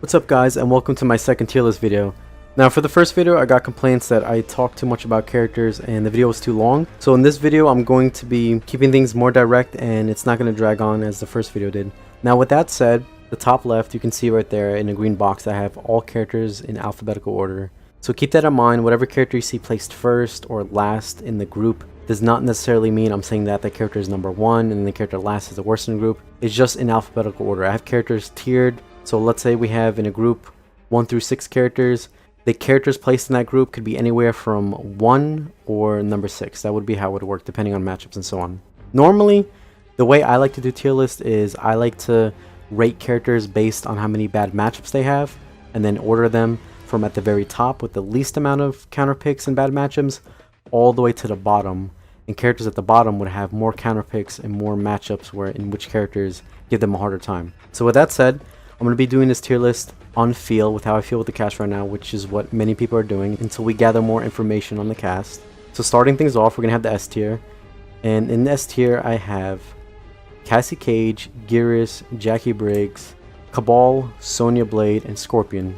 What's up guys, and welcome to my second tier list video. Now for the first video I got complaints that I talked too much about characters and the video was too long. So in this video I'm going to be keeping things more direct and it's not going to drag on as the first video did. Now with that said, the top left you can see right there in a green box I have all characters in alphabetical order. So keep that in mind. Whatever character you see placed first or last in the group does not necessarily mean I'm saying that the character is number one and the character last is the worst in the group. It's just in alphabetical order. I have characters tiered. So let's say we have in a group 1 through 6 characters. The characters placed in that group could be anywhere from 1 or number 6. That would be how it would work depending on matchups and so on. Normally, the way I like to do tier list is I like to rate characters based on how many bad matchups they have and then order them from at the very top with the least amount of counter picks and bad matchups all the way to the bottom. And characters at the bottom would have more counter picks and more matchups in which characters give them a harder time. So with that said, I'm going to be doing this tier list on feel with how I feel with the cast right now, which is what many people are doing until we gather more information on the cast. So starting things off, we're going to have the S tier. And in the S tier, I have Cassie Cage, Geras, Jackie Briggs, Cabal, Sonya Blade, and Scorpion.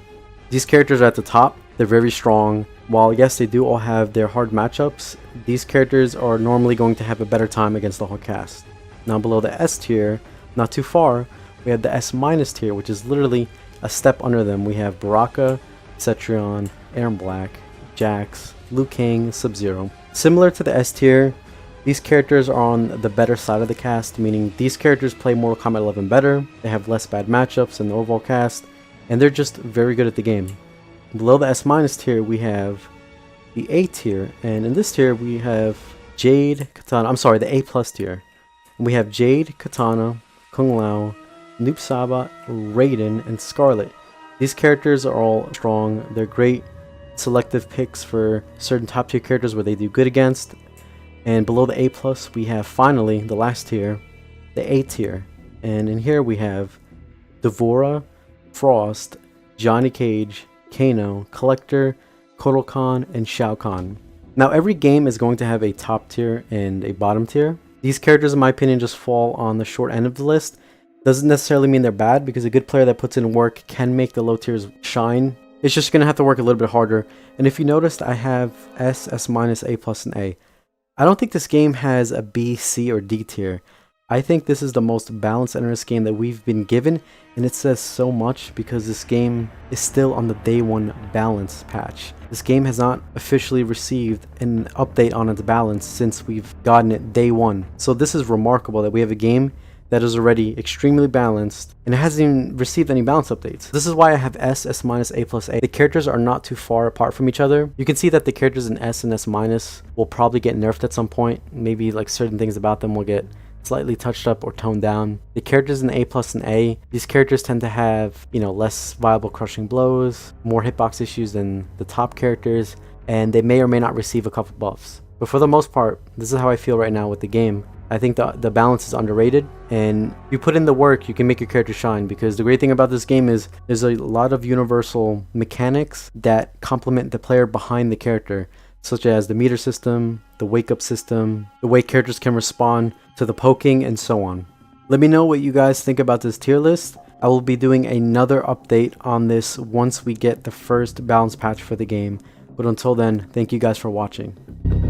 These characters are at the top. They're very strong. While yes, they do all have their hard matchups, these characters are normally going to have a better time against the whole cast. Now below the S tier, not too far, we have the S minus tier, which is literally a step under them. We have Baraka, Cetrion, Aaron Black, Jax, Liu Kang, Sub-Zero. Similar to the S tier, these characters are on the better side of the cast, meaning these characters play Mortal Kombat 11 better, they have less bad matchups than the overall cast, and they're just very good at the game. Below the S minus tier, we have the A tier, and in this tier we have Jade, Katana, the A plus tier. And we have Jade, Katana, Kung Lao, Noob Saibot, Raiden, and Scarlet. These characters are all strong. They're great selective picks for certain top tier characters where they do good against. And below the A plus, we have finally the last tier, the A tier. And in here we have Devora, Frost, Johnny Cage, Kano, Collector, Kotal Kahn, and Shao Kahn. Now every game is going to have a top tier and a bottom tier. These characters in my opinion just fall on the short end of the list. Doesn't necessarily mean they're bad, because a good player that puts in work can make the low tiers shine. It's just going to have to work a little bit harder. And if you noticed, I have S, S minus, A plus, and A. I don't think this game has a B, C, or D tier. I think this is the most balanced NRS game that we've been given, and it says so much because this game is still on the day one balance patch. This game has not officially received an update on its balance since we've gotten it day one. So this is remarkable that we have a game that is already extremely balanced and it hasn't even received any balance updates. This is why I have S, S minus, A plus, A. The characters are not too far apart from each other. You can see that the characters in S and S minus will probably get nerfed at some point. Maybe like certain things about them will get slightly touched up or toned down. The characters in A plus and A, these characters tend to have, less viable crushing blows, more hitbox issues than the top characters, and they may or may not receive a couple buffs. But for the most part, this is how I feel right now with the game. I think the balance is underrated, and if you put in the work, you can make your character shine, because the great thing about this game is there's a lot of universal mechanics that complement the player behind the character, such as the meter system, the wake up system, the way characters can respond to the poking, and so on. Let me know what you guys think about this tier list. I will be doing another update on this once we get the first balance patch for the game. But until then, thank you guys for watching.